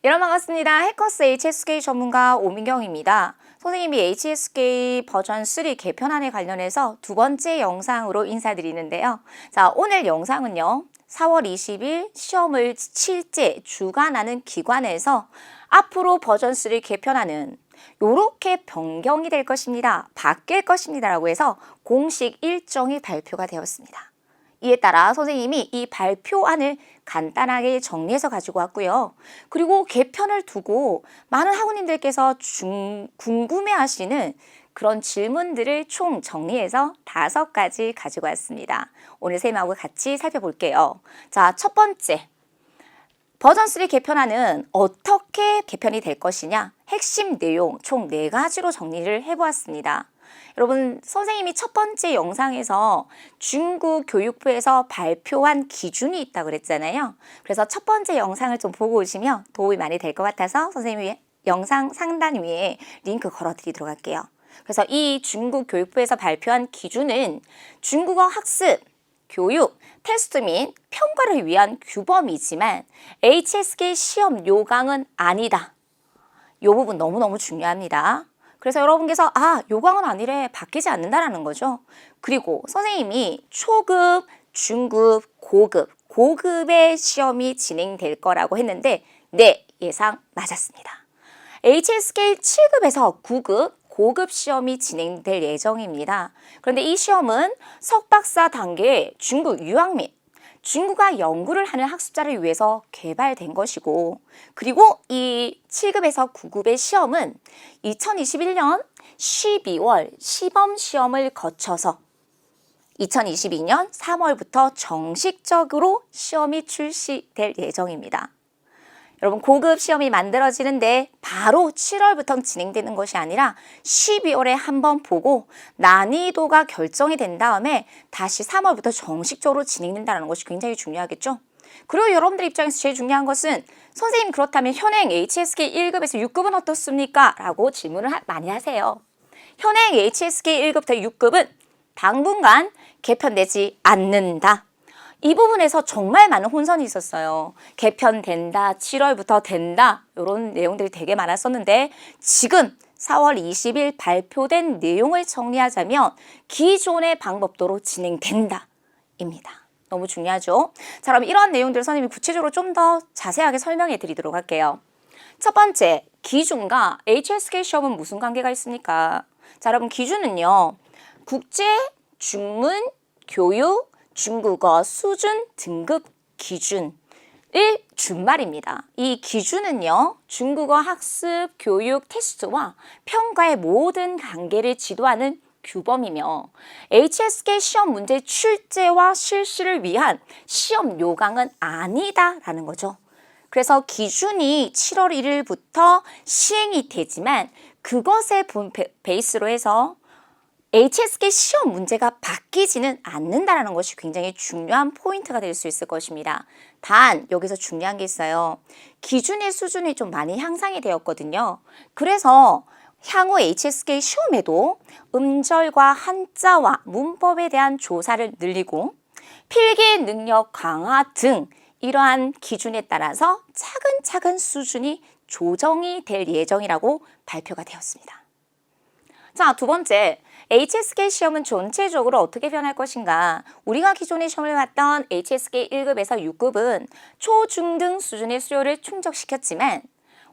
여러분 반갑습니다. 해커스 HSK 전문가 오민경입니다. 선생님이 HSK 버전 3 개편안에 관련해서 두 번째 영상으로 인사드리는데요. 자, 오늘 영상은요. 4월 20일 시험을 실제 주관하는 기관에서 앞으로 버전 3 개편안은 요렇게 변경이 될 것입니다. 바뀔 것입니다. 라고 해서 공식 일정이 발표가 되었습니다. 이에 따라 선생님이 이 발표안을 간단하게 정리해서 가지고 왔고요. 그리고 개편을 두고 많은 학우님들께서 궁금해하시는 그런 질문들을 총 정리해서 5가지 가지고 왔습니다. 오늘 선생님하고 같이 살펴볼게요. 자, 첫 번째. 버전 3 개편안은 어떻게 개편이 될 것이냐? 핵심 내용 총 4가지로 정리를 해보았습니다. 여러분, 선생님이 첫 번째 영상에서 중국 교육부에서 발표한 기준이 있다고 그랬잖아요. 그래서 첫 번째 영상을 좀 보고 오시면 도움이 많이 될 것 같아서 선생님이 영상 상단 위에 링크 걸어드리도록 할게요. 그래서 이 중국 교육부에서 발표한 기준은 중국어 학습, 교육, 테스트 및 평가를 위한 규범이지만 HSK 시험 요강은 아니다. 이 부분 너무너무 중요합니다. 그래서 여러분께서 요강은 아니래 바뀌지 않는다라는 거죠. 그리고 선생님이 초급, 중급, 고급의 시험이 진행될 거라고 했는데 네, 예상 맞았습니다. HSK 7급에서 9급, 고급 시험이 진행될 예정입니다. 그런데 이 시험은 석박사 단계의 중국 유학 및 중국어 연구를 하는 학습자를 위해서 개발된 것이고, 그리고 이 7급에서 9급의 시험은 2021년 12월 시범 시험을 거쳐서 2022년 3월부터 정식적으로 시험이 출시될 예정입니다. 여러분, 고급 시험이 만들어지는데 바로 7월부터 진행되는 것이 아니라 12월에 한번 보고 난이도가 결정이 된 다음에 다시 3월부터 정식적으로 진행된다는 것이 굉장히 중요하겠죠. 그리고 여러분들 입장에서 제일 중요한 것은 선생님 그렇다면 현행 HSK 1급에서 6급은 어떻습니까? 라고 질문을 많이 하세요. 현행 HSK 1급부터 6급은 당분간 개편되지 않는다. 이 부분에서 정말 많은 혼선이 있었어요. 개편된다, 7월부터 된다, 이런 내용들이 되게 많았었는데 지금 4월 20일 발표된 내용을 정리하자면 기존의 방법대로 진행된다 입니다. 너무 중요하죠? 자, 그럼 이런 내용들을 선생님이 구체적으로 좀 더 자세하게 설명해 드리도록 할게요. 첫 번째, 기준과 HSK 시험은 무슨 관계가 있습니까? 자, 여러분, 기준은요. 국제, 중문, 교육, 중국어 수준 등급 기준을 준말입니다. 이 기준은요, 중국어 학습, 교육, 테스트와 평가의 모든 단계를 지도하는 규범이며 HSK 시험 문제 출제와 실시를 위한 시험 요강은 아니다라는 거죠. 그래서 기준이 7월 1일부터 시행이 되지만 그것에 베이스로 해서 HSK 시험 문제가 바뀌지는 않는다는 것이 굉장히 중요한 포인트가 될 수 있을 것입니다. 단 여기서 중요한 게 있어요. 기준의 수준이 좀 많이 향상이 되었거든요. 그래서 향후 HSK 시험에도 음절과 한자와 문법에 대한 조사를 늘리고 필기 능력 강화 등 이러한 기준에 따라서 차근차근 수준이 조정이 될 예정이라고 발표가 되었습니다. 자, 두 번째, HSK 시험은 전체적으로 어떻게 변할 것인가? 우리가 기존에 시험을 봤던 HSK 1급에서 6급은 초, 중 등 수준의 수요를 충족시켰지만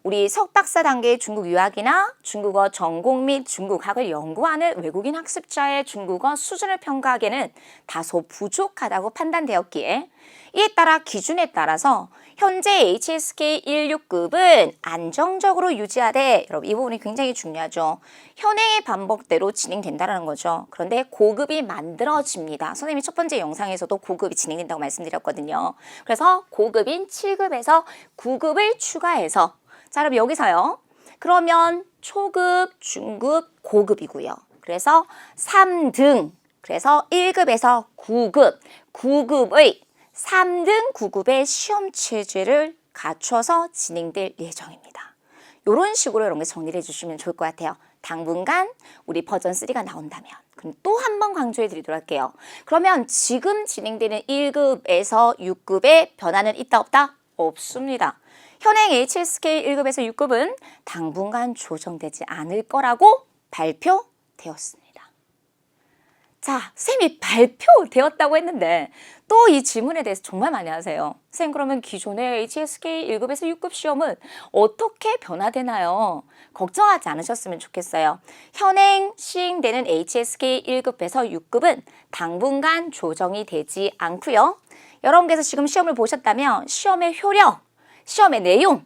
우리 석박사 단계의 중국 유학이나 중국어 전공 및 중국학을 연구하는 외국인 학습자의 중국어 수준을 평가하기에는 다소 부족하다고 판단되었기에 이에 따라 기준에 따라서 현재 HSK 16급은 안정적으로 유지하되, 여러분 이 부분이 굉장히 중요하죠. 현행의 방법대로 진행된다는 거죠. 그런데 고급이 만들어집니다. 선생님이 첫 번째 영상에서도 고급이 진행된다고 말씀드렸거든요. 그래서 고급인 7급에서 9급을 추가해서, 자, 그럼 여기서요. 그러면 초급, 중급, 고급이고요. 그래서 3등, 그래서 1급에서 9급, 9급의 3등, 9급의 시험 체제를 갖춰서 진행될 예정입니다. 이런 식으로 여러분 정리를 해주시면 좋을 것 같아요. 당분간 우리 버전 3가 나온다면. 그럼 또 한 번 강조해 드리도록 할게요. 그러면 지금 진행되는 1급에서 6급의 변화는 있다 없다? 없습니다. 현행 HSK 1급에서 6급은 당분간 조정되지 않을 거라고 발표되었습니다. 자, 쌤이 발표되었다고 했는데 또 이 질문에 대해서 정말 많이 하세요. 쌤, 그러면 기존의 HSK 1급에서 6급 시험은 어떻게 변화되나요? 걱정하지 않으셨으면 좋겠어요. 현행 시행되는 HSK 1급에서 6급은 당분간 조정이 되지 않고요. 여러분께서 지금 시험을 보셨다면 시험의 효력, 시험의 내용,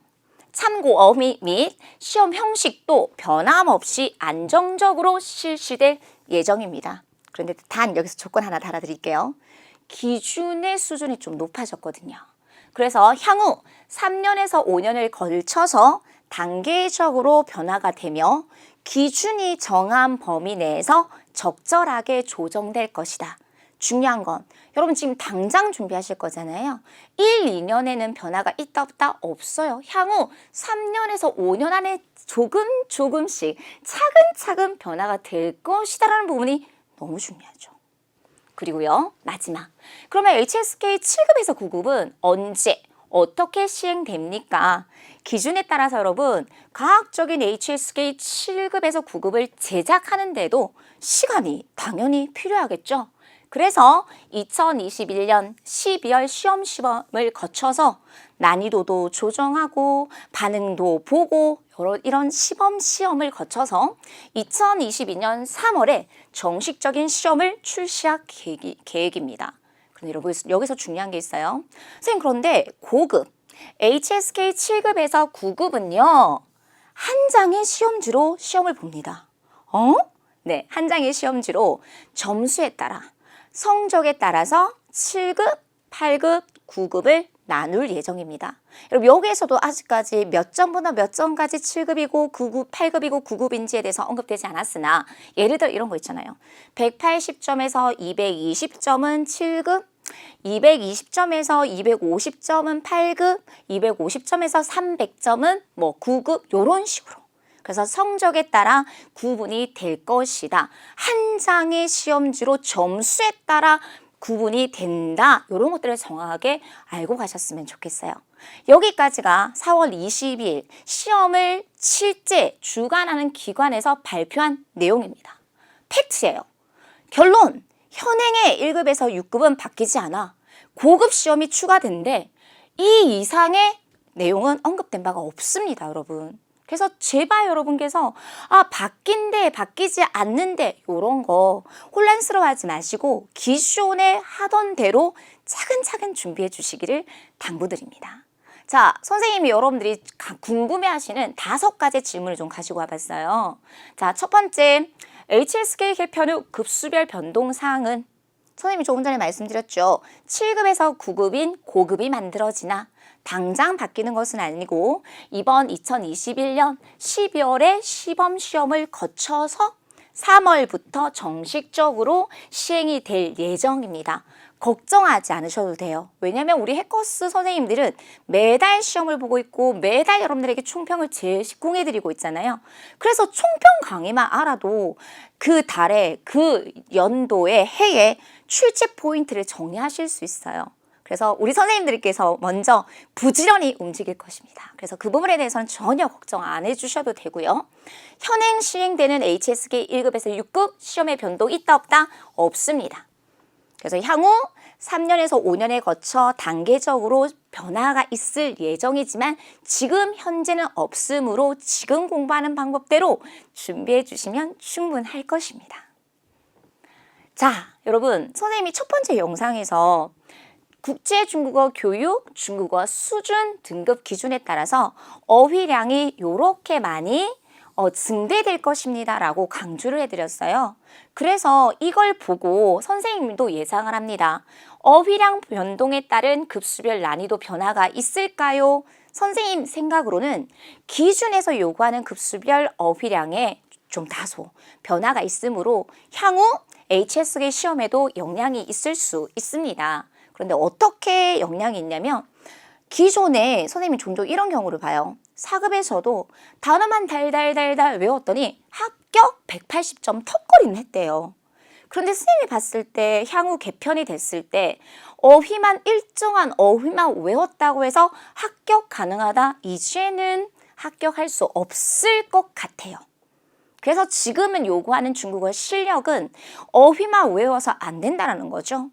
참고 어휘 및 시험 형식도 변함없이 안정적으로 실시될 예정입니다. 그런데 단 여기서 조건 하나 달아드릴게요. 기준의 수준이 좀 높아졌거든요. 그래서 향후 3년에서 5년을 걸쳐서 단계적으로 변화가 되며 기준이 정한 범위 내에서 적절하게 조정될 것이다. 중요한 건 여러분 지금 당장 준비하실 거잖아요. 1, 2년에는 변화가 있다 없다 없어요. 향후 3년에서 5년 안에 조금씩 차근차근 변화가 될 것이다라는 부분이 너무 중요하죠. 그리고요, 마지막. 그러면 HSK 7급에서 9급은 언제, 어떻게 시행됩니까? 기준에 따라서 여러분, 과학적인 HSK 7급에서 9급을 제작하는데도 시간이 당연히 필요하겠죠. 그래서 2021년 12월 시험을 거쳐서 난이도도 조정하고 반응도 보고 이런 시험을 거쳐서 2022년 3월에 정식적인 시험을 출시할 계획입니다. 그런데 여기서 중요한 게 있어요. 선생님, 그런데 고급 HSK 7급에서 9급은요. 한 장의 시험지로 시험을 봅니다. 네, 한 장의 시험지로 점수에 따라 성적에 따라서 7급, 8급, 9급을 나눌 예정입니다. 여러분 여기에서도 아직까지 몇 점부터 몇 점까지 7급이고 9급, 8급이고 9급인지에 대해서 언급되지 않았으나 예를 들어 이런 거 있잖아요. 180점에서 220점은 7급, 220점에서 250점은 8급, 250점에서 300점은 9급 이런 식으로. 그래서 성적에 따라 구분이 될 것이다. 한 장의 시험지로 점수에 따라 구분이 된다. 이런 것들을 정확하게 알고 가셨으면 좋겠어요. 여기까지가 4월 22일 시험을 실제 주관하는 기관에서 발표한 내용입니다. 팩트예요. 결론, 현행의 1급에서 6급은 바뀌지 않아. 고급 시험이 추가된데 이 이상의 내용은 언급된 바가 없습니다, 여러분. 그래서 제발 여러분께서 바뀐데 바뀌지 않는데 이런 거 혼란스러워하지 마시고 기존에 하던 대로 차근차근 준비해 주시기를 당부드립니다. 자, 선생님이 여러분들이 궁금해하시는 5가지 질문을 좀 가지고 와봤어요. 자, 첫 번째, HSK 개편 후 급수별 변동 사항은 선생님이 조금 전에 말씀드렸죠. 7급에서 9급인 고급이 만들어지나 당장 바뀌는 것은 아니고 이번 2021년 12월에 시범시험을 거쳐서 3월부터 정식적으로 시행이 될 예정입니다. 걱정하지 않으셔도 돼요. 왜냐하면 우리 해커스 선생님들은 매달 시험을 보고 있고 매달 여러분들에게 총평을 제공해드리고 있잖아요. 그래서 총평 강의만 알아도 그 달에 그 연도의 해에 출제 포인트를 정리하실 수 있어요. 그래서 우리 선생님들께서 먼저 부지런히 움직일 것입니다. 그래서 그 부분에 대해서는 전혀 걱정 안 해주셔도 되고요. 현행 시행되는 HSK 1급에서 6급 시험의 변동 있다 없다? 없습니다. 그래서 향후 3년에서 5년에 거쳐 단계적으로 변화가 있을 예정이지만 지금 현재는 없으므로 지금 공부하는 방법대로 준비해 주시면 충분할 것입니다. 자, 여러분, 선생님이 첫 번째 영상에서 국제중국어 교육, 중국어 수준 등급 기준에 따라서 어휘량이 이렇게 많이 증대될 것입니다 라고 강조를 해드렸어요. 그래서 이걸 보고 선생님도 예상을 합니다. 어휘량 변동에 따른 급수별 난이도 변화가 있을까요? 선생님 생각으로는 기준에서 요구하는 급수별 어휘량에 좀 다소 변화가 있으므로 향후 HSK 시험에도 영향이 있을 수 있습니다. 그런데 어떻게 영향이 있냐면 기존에 선생님이 종종 이런 경우를 봐요. 4급에서도 단어만 달달달달 외웠더니 합격 180점 턱걸이는 했대요. 그런데 선생님이 봤을 때 향후 개편이 됐을 때 어휘만 일정한 어휘만 외웠다고 해서 합격 가능하다? 이제는 합격할 수 없을 것 같아요. 그래서 지금은 요구하는 중국어 실력은 어휘만 외워서 안 된다는 거죠.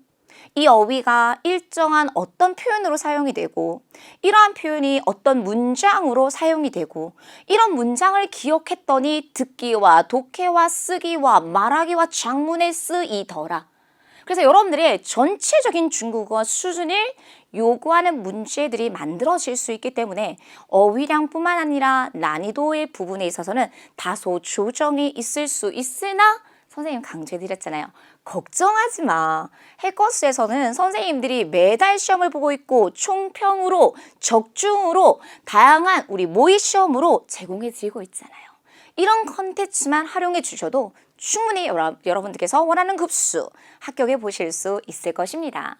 이 어휘가 일정한 어떤 표현으로 사용이 되고 이러한 표현이 어떤 문장으로 사용이 되고 이런 문장을 기억했더니 듣기와 독해와 쓰기와 말하기와 작문에 쓰이더라. 그래서 여러분들의 전체적인 중국어 수준을 요구하는 문제들이 만들어질 수 있기 때문에 어휘량뿐만 아니라 난이도의 부분에 있어서는 다소 조정이 있을 수 있으나 선생님 강조해드렸잖아요. 걱정하지 마. 해커스에서는 선생님들이 매달 시험을 보고 있고 총평으로 적중으로 다양한 우리 모의 시험으로 제공해드리고 있잖아요. 이런 컨텐츠만 활용해 주셔도 충분히 여러분들께서 원하는 급수 합격해 보실 수 있을 것입니다.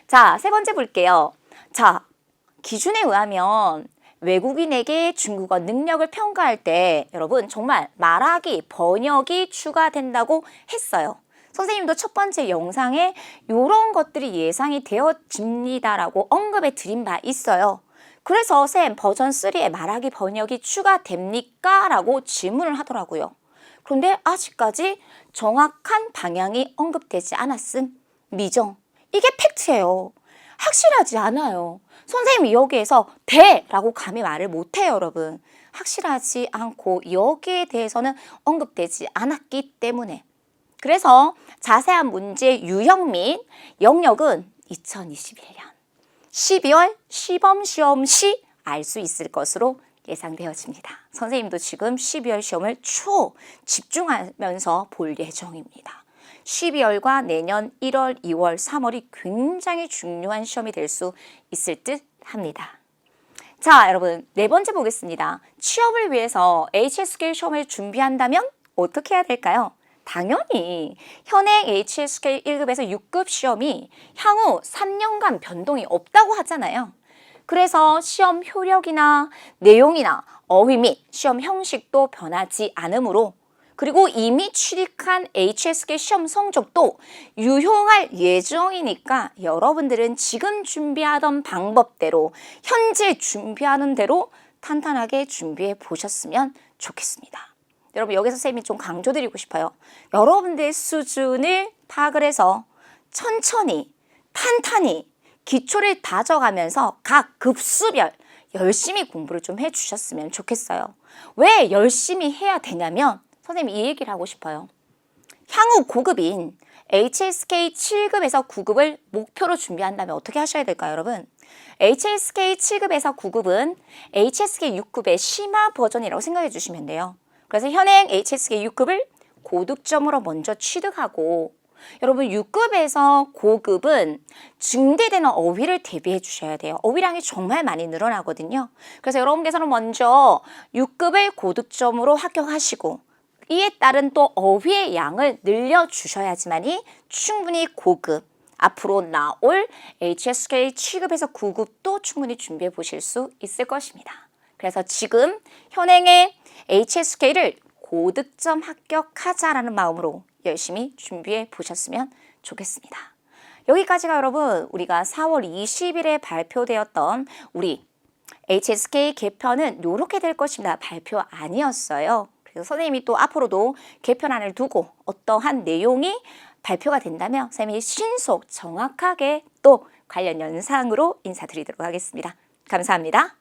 자, 세 번째 볼게요. 자, 기준에 의하면 외국인에게 중국어 능력을 평가할 때 여러분 정말 말하기, 번역이 추가된다고 했어요. 선생님도 첫 번째 영상에 이런 것들이 예상이 되어집니다라고 언급해 드린 바 있어요. 그래서 쌤 버전 3에 말하기, 번역이 추가됩니까? 라고 질문을 하더라고요. 그런데 아직까지 정확한 방향이 언급되지 않았음. 미정. 이게 팩트예요. 확실하지 않아요. 선생님이 여기에서 돼라고 감히 말을 못해요, 여러분. 확실하지 않고 여기에 대해서는 언급되지 않았기 때문에. 그래서 자세한 문제 유형 및 영역은 2021년 12월 시범시험 시 알 수 있을 것으로 예상되어집니다. 선생님도 지금 12월 시험을 집중하면서 볼 예정입니다. 12월과 내년 1월, 2월, 3월이 굉장히 중요한 시험이 될 수 있을 듯 합니다. 자, 여러분 네 번째 보겠습니다. 취업을 위해서 HSK 시험을 준비한다면 어떻게 해야 될까요? 당연히 현행 HSK 1급에서 6급 시험이 향후 3년간 변동이 없다고 하잖아요. 그래서 시험 효력이나 내용이나 어휘 및 시험 형식도 변하지 않으므로 그리고 이미 취득한 HSK 시험 성적도 유효할 예정이니까 여러분들은 지금 준비하던 방법대로 현재 준비하는 대로 탄탄하게 준비해 보셨으면 좋겠습니다. 여러분 여기서 쌤이 좀 강조드리고 싶어요. 여러분들의 수준을 파악을 해서 천천히 탄탄히 기초를 다져가면서 각 급수별 열심히 공부를 좀 해주셨으면 좋겠어요. 왜 열심히 해야 되냐면 선생님이 이 얘기를 하고 싶어요. 향후 고급인 HSK 7급에서 9급을 목표로 준비한다면 어떻게 하셔야 될까요, 여러분? HSK 7급에서 9급은 HSK 6급의 심화 버전이라고 생각해 주시면 돼요. 그래서 현행 HSK 6급을 고득점으로 먼저 취득하고 여러분 6급에서 고급은 증대되는 어휘를 대비해 주셔야 돼요. 어휘량이 정말 많이 늘어나거든요. 그래서 여러분께서는 먼저 6급을 고득점으로 합격하시고 이에 따른 또 어휘의 양을 늘려주셔야지만이 충분히 고급, 앞으로 나올 HSK 7급에서 9급도 충분히 준비해 보실 수 있을 것입니다. 그래서 지금 현행의 HSK를 고득점 합격하자라는 마음으로 열심히 준비해 보셨으면 좋겠습니다. 여기까지가 여러분 우리가 4월 20일에 발표되었던 우리 HSK 개편은 이렇게 될 것입니다. 발표 아니었어요. 그래서 선생님이 또 앞으로도 개편안을 두고 어떠한 내용이 발표가 된다면 선생님이 신속 정확하게 또 관련 영상으로 인사드리도록 하겠습니다. 감사합니다.